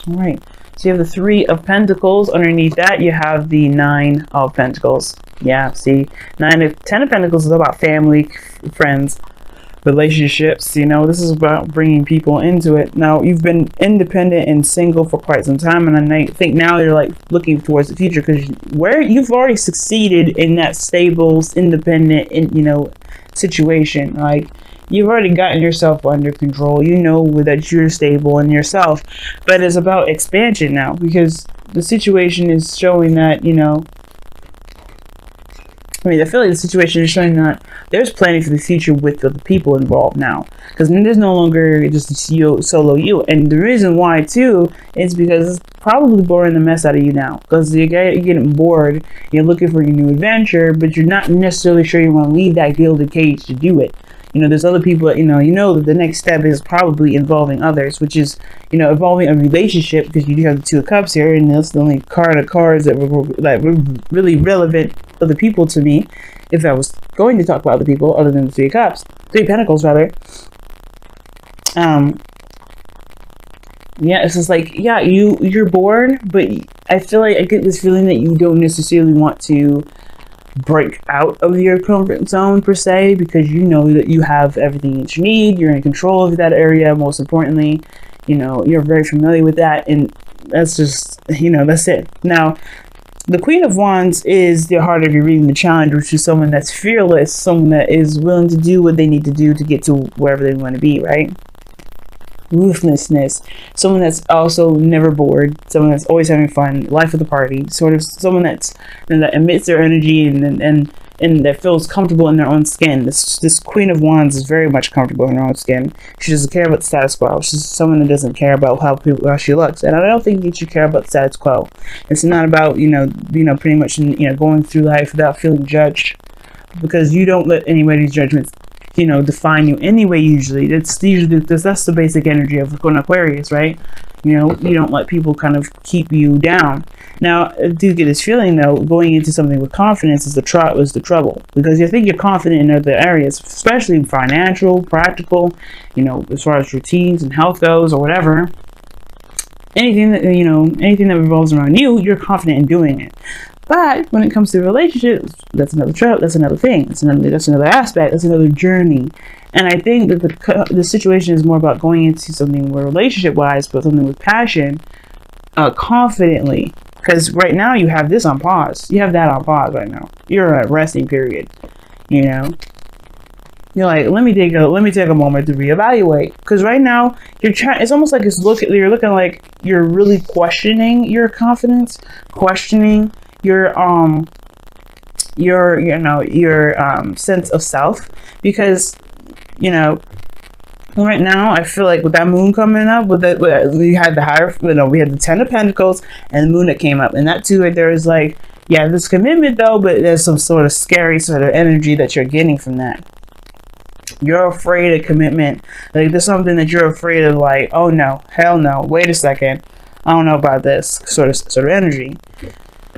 All right. So you have the Three of Pentacles. Underneath that, you have the Nine of Pentacles. Yeah, see, Ten of Pentacles is about family, friends, relationships. You know, this is about bringing people into it. Now, you've been independent and single for quite some time, and I think now you're like looking towards the future, because where you've already succeeded in that stable, independent, you know, situation. Like, you've already gotten yourself under control. You know that you're stable in yourself, but it's about expansion now, because the situation is showing that, you know, I feel like the situation is showing that there's planning for the future with the people involved now, because there's no longer just you, solo you. And the reason why too is because it's probably boring the mess out of you now, because you're getting bored, you're looking for your new adventure, but you're not necessarily sure you want to leave that gilded cage to do it. You know, there's other people that, you know that the next step is probably involving others, which is, you know, involving a relationship, because you do have the Two of Cups here, and that's the only card of cards that were really relevant for the people to me, if I was going to talk about other people other than the Three of Cups, Three of Pentacles rather. Yeah, it's just like, yeah, you're bored, but I feel like I get this feeling that you don't necessarily want to break out of your comfort zone per se, because you know that you have everything that you need, you're in control of that area. Most importantly, you know, you're very familiar with that, and that's just, you know, that's it. Now, the Queen of Wands is the heart of your reading, the challenge, which is someone that's fearless, someone that is willing to do what they need to do to get to wherever they want to be, right? Ruthlessness, someone that's also never bored, someone that's always having fun, life of the party, sort of someone that emits their energy and that feels comfortable in their own skin. This Queen of Wands is very much comfortable in her own skin. She doesn't care about the status quo. She's someone that doesn't care about how she looks, and I don't think that you care about the status quo. It's not about, you know, pretty much, you know, going through life without feeling judged, because you don't let anybody's judgments, you know, define you anyway. Usually that's the basic energy of an Aquarius, right? You know, you don't let people kind of keep you down. Now, I do get this feeling though, going into something with confidence is the trouble, because you think you're confident in other areas, especially financial, practical, you know, as far as routines and health goes, or whatever. Anything that, you know, anything that revolves around you, you're confident in doing it. But when it comes to relationships, that's another that's another thing. That's another aspect. That's another journey. And I think that the situation is more about going into something where relationship-wise, but something with passion, confidently. Because right now you have this on pause. You have that on pause right now. You're at resting period. You know, you're like, let me take a moment to reevaluate. Because right now you're trying. It's almost like you're looking like you're really questioning your confidence, questioning your sense of self, because, you know, right now I feel like with that moon coming up, we had the Ten of Pentacles and the moon that came up, and that too, right there is like, yeah, there's commitment though, but there's some sort of scary sort of energy that you're getting from that. You're afraid of commitment. Like, there's something that you're afraid of, like, oh no, hell no, wait a second, I don't know about this sort of energy.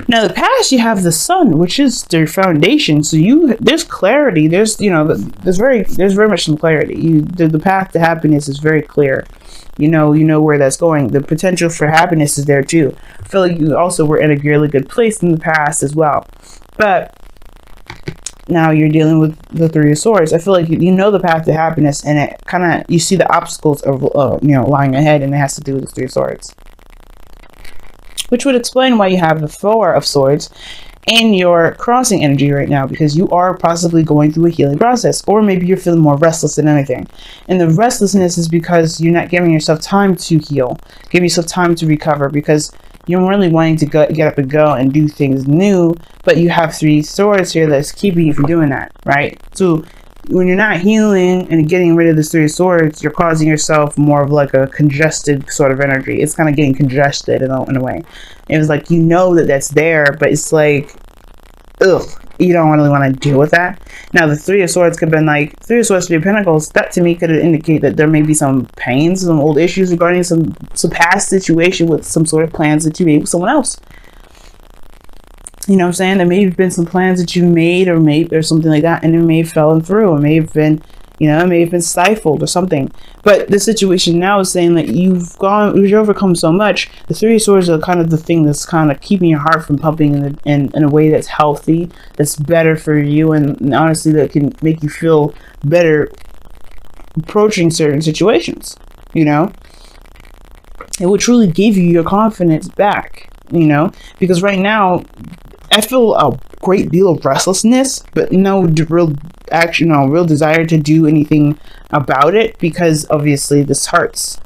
Now, the past, you have the Sun, which is their foundation. So there's clarity. There's, you know, there's very much some clarity. The path to happiness is very clear. You know where that's going. The potential for happiness is there too. I feel like you also were in a really good place in the past as well. But now you're dealing with the Three of Swords. I feel like you know the path to happiness, and it kind of, you see the obstacles of lying ahead, and it has to do with the Three of Swords, which would explain why you have the Four of Swords in your crossing energy right now, because you are possibly going through a healing process, or maybe you're feeling more restless than anything. And the restlessness is because you're not giving yourself time to heal, give yourself time to recover, because you're really wanting to get up and go and do things new, but you have Three Swords here that's keeping you from doing that, right? So when you're not healing and getting rid of the Three of Swords, you're causing yourself more of like a congested sort of energy. It's kind of getting congested in a way. It was like, you know that that's there, but it's like, ugh, you don't really want to deal with that. Now, the Three of Swords could have been like, Three of Swords, Three of Pentacles. That to me could indicate that there may be some pains, some old issues regarding some past situation with some sort of plans that you made with someone else. You know what I'm saying? There may have been some plans that you made or something like that, and it may have fallen through. It may have been, You know, it may have been stifled or something. But the situation now is saying that you've overcome so much. The Three of Swords are kind of the thing that's kind of keeping your heart from pumping in a way that's healthy, that's better for you, and honestly, that can make you feel better approaching certain situations, you know? It will truly give you your confidence back, you know? Because right now, I feel a great deal of restlessness, but no real action, no real desire to do anything about it, because obviously this hurts.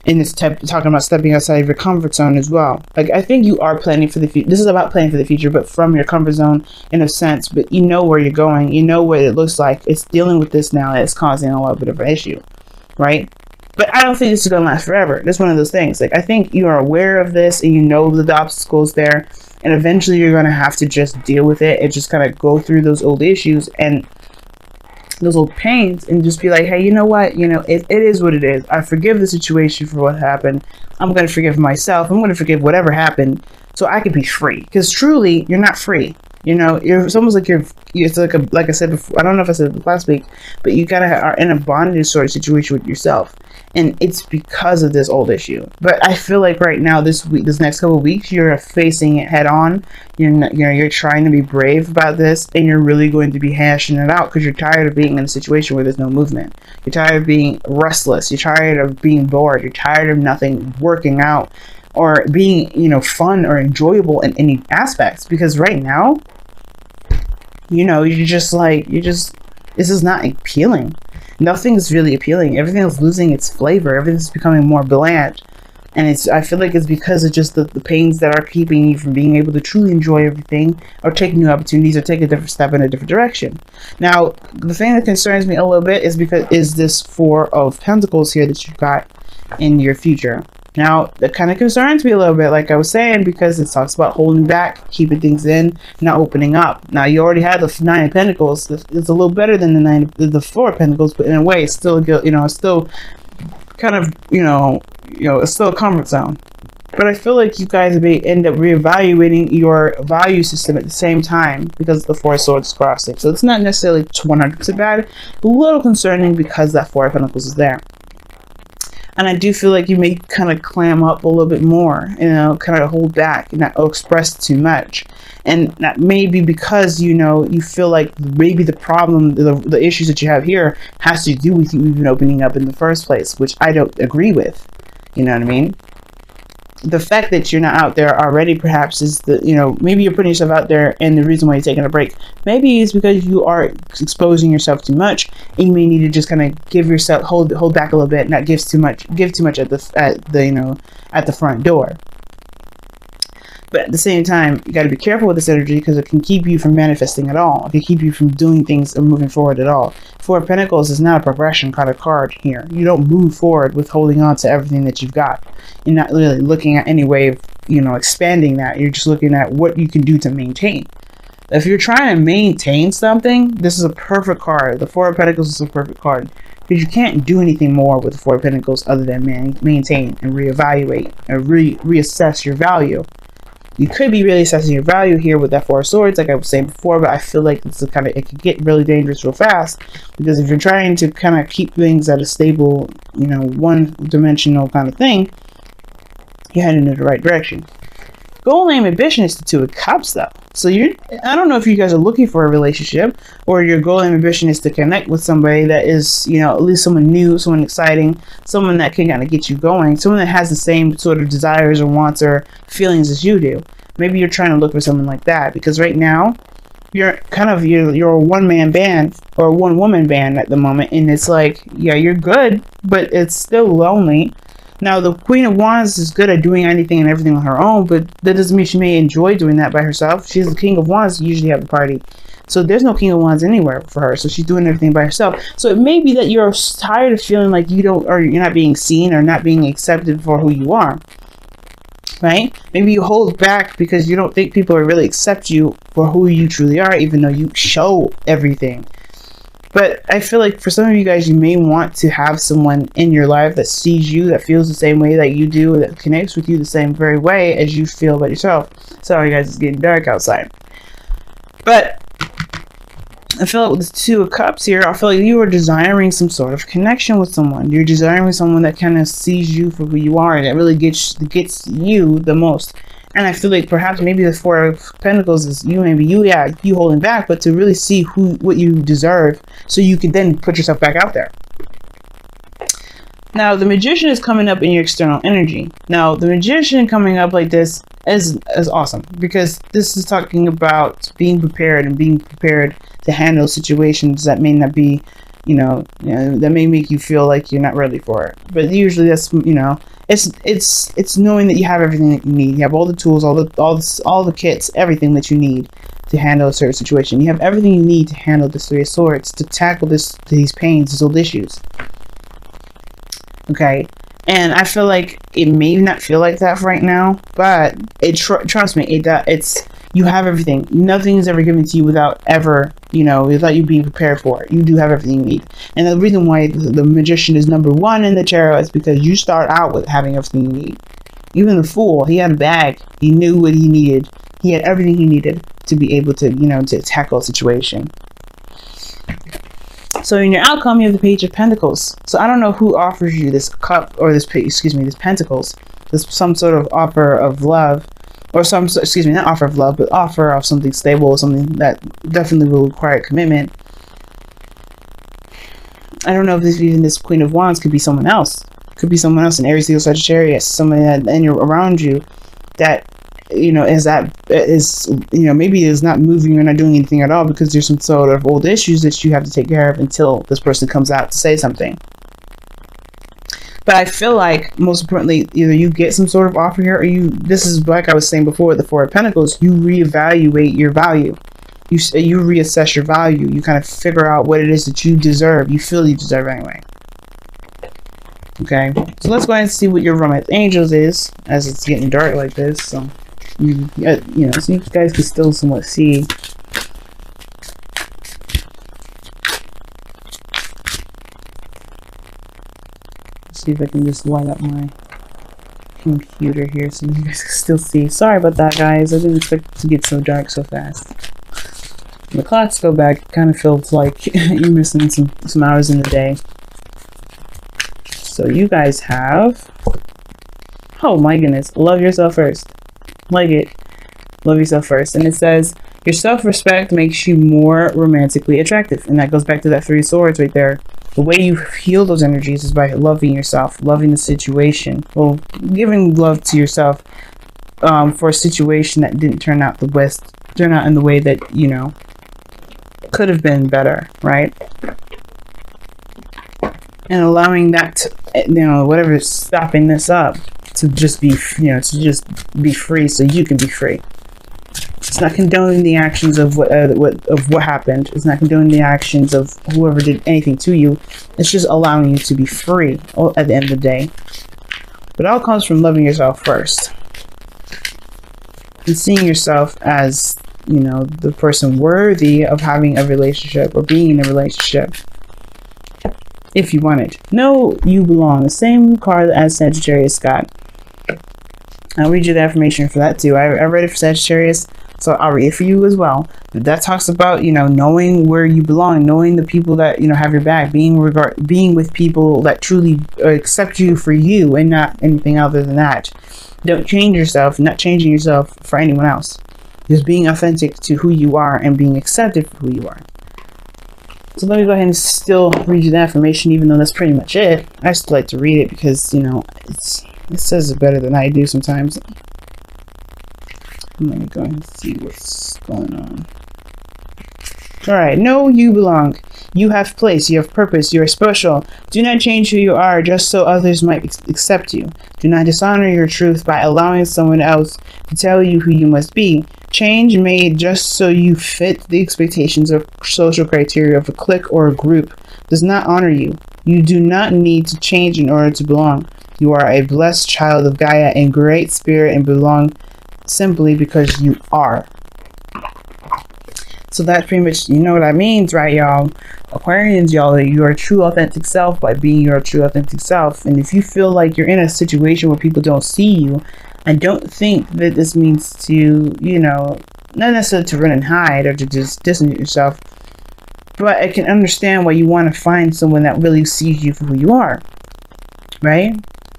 And it's talking about stepping outside of your comfort zone as well. Like, I think you are planning for the future. This is about planning for the future, but from your comfort zone in a sense. But you know where you're going. You know what it looks like. It's dealing with this now that's causing a little bit of an issue, right? But I don't think this is going to last forever. That's one of those things. Like, I think you are aware of this and you know the obstacles there. And eventually you're going to have to just deal with it and just kind of go through those old issues and those old pains and just be like, hey, you know what? You know, it is what it is. I forgive the situation for what happened. I'm going to forgive myself. I'm going to forgive whatever happened so I can be free. Because truly, you're not free. You know, it's almost like it's like I said before, I don't know if I said it last week, but you are in a bondage sort of situation with yourself. And it's because of this old issue. But I feel like right now, this next couple of weeks, you're facing it head on. You're trying to be brave about this, and you're really going to be hashing it out because you're tired of being in a situation where there's no movement. You're tired of being restless. You're tired of being bored. You're tired of nothing working out or being, you know, fun or enjoyable in any aspects. Because right now, you know, this is not appealing. Nothing's really appealing. Everything is losing its flavor. Everything's becoming more bland. And I feel like it's because of just the pains that are keeping you from being able to truly enjoy everything or take new opportunities or take a different step in a different direction. Now, the thing that concerns me a little bit is this Four of Pentacles here that you've got in your future. Now, that kind of concerns me a little bit, like I was saying, because it talks about holding back, keeping things in, not opening up. Now, you already have the Nine of Pentacles. It's a little better than the Four of Pentacles, but in a way, it's still, you know, it's still kind of, it's still a comfort zone. But I feel like you guys may end up reevaluating your value system at the same time because the Four of Swords crossing. So it's not necessarily 100% bad, a little concerning because that Four of Pentacles is there. And I do feel like you may kind of clam up a little bit more, you know, kind of hold back and not express too much. And that may be because, you know, you feel like maybe the problem, the issues that you have here has to do with you even opening up in the first place, which I don't agree with. You know what I mean? The fact that you're not out there already perhaps is maybe you're putting yourself out there, and the reason why you're taking a break maybe is because you are exposing yourself too much, and you may need to just kind of give yourself hold back a little bit, not give too much at the front door. But at the same time, you got to be careful with this energy because it can keep you from manifesting at all. It can keep you from doing things or moving forward at all. Four of Pentacles is not a progression kind of card here. You don't move forward with holding on to everything that you've got. You're not really looking at any way of, expanding that. You're just looking at what you can do to maintain. If you're trying to maintain something, this is a perfect card. The Four of Pentacles is a perfect card because you can't do anything more with the Four of Pentacles other than maintain and reevaluate and reassess your value. You could be really assessing your value here with that Four of Swords, like I was saying before, but I feel like it could get really dangerous real fast because if you're trying to kind of keep things at a stable, one-dimensional kind of thing, you're heading in the right direction. Goal, aim, ambition is the Two of Cups, though. So I don't know if you guys are looking for a relationship or your goal and ambition is to connect with somebody that is, at least someone new, someone exciting, someone that can kind of get you going, someone that has the same sort of desires or wants or feelings as you do. Maybe you're trying to look for someone like that because right now you're a one-man band or a one-woman band at the moment. And it's like, yeah, you're good, but it's still lonely. Now, the Queen of Wands is good at doing anything and everything on her own, but that doesn't mean she may enjoy doing that by herself. She's the King of Wands, usually have a party. So there's no King of Wands anywhere for her. So she's doing everything by herself. So it may be that you're tired of feeling like you're not being seen or not being accepted for who you are. Right? Maybe you hold back because you don't think people will really accept you for who you truly are, even though you show everything. But I feel like for some of you guys, you may want to have someone in your life that sees you, that feels the same way that you do, that connects with you the same very way as you feel about yourself. Sorry guys, it's getting dark outside. But I feel like with the Two of Cups here, I feel like you are desiring some sort of connection with someone. You're desiring someone that kind of sees you for who you are, and that really gets you the most. And I feel like perhaps maybe the Four of Pentacles is you holding back, but to really see what you deserve, so you can then put yourself back out there. Now, the Magician is coming up in your external energy. Now, the Magician coming up like this is awesome, because this is talking about being prepared and being prepared to handle situations that may not be, that may make you feel like you're not ready for it. But usually that's, it's knowing that you have everything that you need. You have all the tools, all the kits, everything that you need to handle a certain situation. You have everything you need to handle this Three of Swords, to tackle these pains, these old issues. Okay, and I feel like it may not feel like that right now, but trust me, it's you have everything. Nothing is ever given to you without you being prepared for it. You do have everything you need. And the reason why the Magician is number 1 in the tarot is because you start out with having everything you need. Even the Fool, he had a bag. He knew what he needed. He had everything he needed to be able to, to tackle a situation. So in your outcome, you have the Page of Pentacles. So I don't know who offers you this cup, or this Pentacles. This some sort of offer of love, or not offer of love, but offer of something stable, something that definitely will require commitment. I don't know if this Queen of Wands could be someone else. Could be someone else in Aries, Leo, Sagittarius, somebody that around you that maybe is not moving or not doing anything at all, because there's some sort of old issues that you have to take care of until this person comes out to say something. But I feel like, most importantly, either you get some sort of offer here, or this is like I was saying before, the Four of Pentacles, you reevaluate your value. You reassess your value. You kind of figure out what it is that you deserve. You feel you deserve anyway. Okay, so let's go ahead and see what your Romance Angels is, as it's getting dark like this. So so you guys can still somewhat see. Let's see if I can just light up my computer here so you guys can still see. Sorry about that, guys. I didn't expect it to get so dark so fast. When the clocks go back, it kind of feels like you're missing some hours in the day. So you guys have, oh my goodness, love yourself first. Like it. Love yourself first. And it says, your self-respect makes you more romantically attractive. And that goes back to that Three of Swords right there. The way you heal those energies is by loving yourself, loving the situation. Well, giving love to yourself for a situation that didn't turn out in the way that, could have been better, right? And allowing that, whatever's stopping this up, to just be, be free, so you can be free. It's not condoning the actions of what happened. It's not condoning the actions of whoever did anything to you. It's just allowing you to be free at the end of the day. But it all comes from loving yourself first, and seeing yourself as, the person worthy of having a relationship or being in a relationship. If you want it. No, you belong. The same card as Sagittarius got. I'll read you the affirmation for that too. I read it for Sagittarius, so I'll read it for you as well. That talks about, knowing where you belong, knowing the people that, have your back, being with people that truly accept you for you and not anything other than that. Don't change yourself, not changing yourself for anyone else. Just being authentic to who you are and being accepted for who you are. So let me go ahead and still read you the affirmation, even though that's pretty much it. I still like to read it because, it says it better than I do sometimes. Let me go ahead and see what's going on. Alright, know you belong. You have place, you have purpose, you are special. Do not change who you are just so others might accept you. Do not dishonor your truth by allowing someone else to tell you who you must be. Change made just so you fit the expectations of social criteria of a clique or a group does not honor you. You do not need to change in order to belong. You are a blessed child of Gaia and great spirit and belong simply because you are. So that's pretty much, what that means, right, y'all? Aquarians, y'all, your true authentic self by being your true authentic self. And if you feel like you're in a situation where people don't see you, I don't think that this means to, not necessarily to run and hide or to just distance yourself. But I can understand why you want to find someone that really sees you for who you are, right?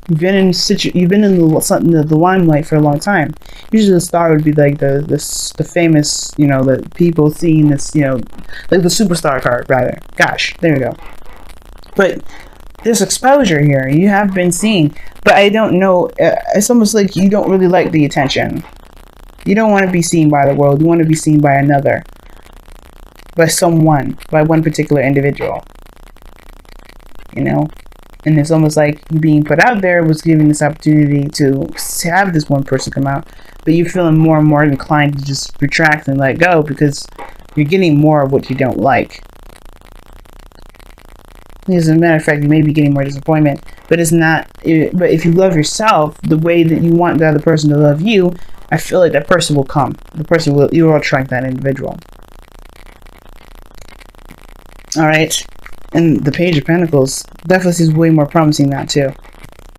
You've been in the limelight for a long time. Usually the star would be like the famous, you know, the people seeing this, you know, like the superstar card, rather. Gosh, there we go. But there's exposure here. You have been seen. But I don't know. It's almost like you don't really like the attention. You don't want to be seen by the world. You want to be seen by another. By someone. By one particular individual. You know? And it's almost like you being put out there was giving this opportunity to have this one person come out. But you're feeling more and more inclined to just retract and let go because you're getting more of what you don't like. As a matter of fact, you may be getting more disappointment. But it's not. But if you love yourself the way that you want the other person to love you, I feel like that person will come. You will attract that individual. Alright. And the Page of Pentacles definitely seems way more promising now too.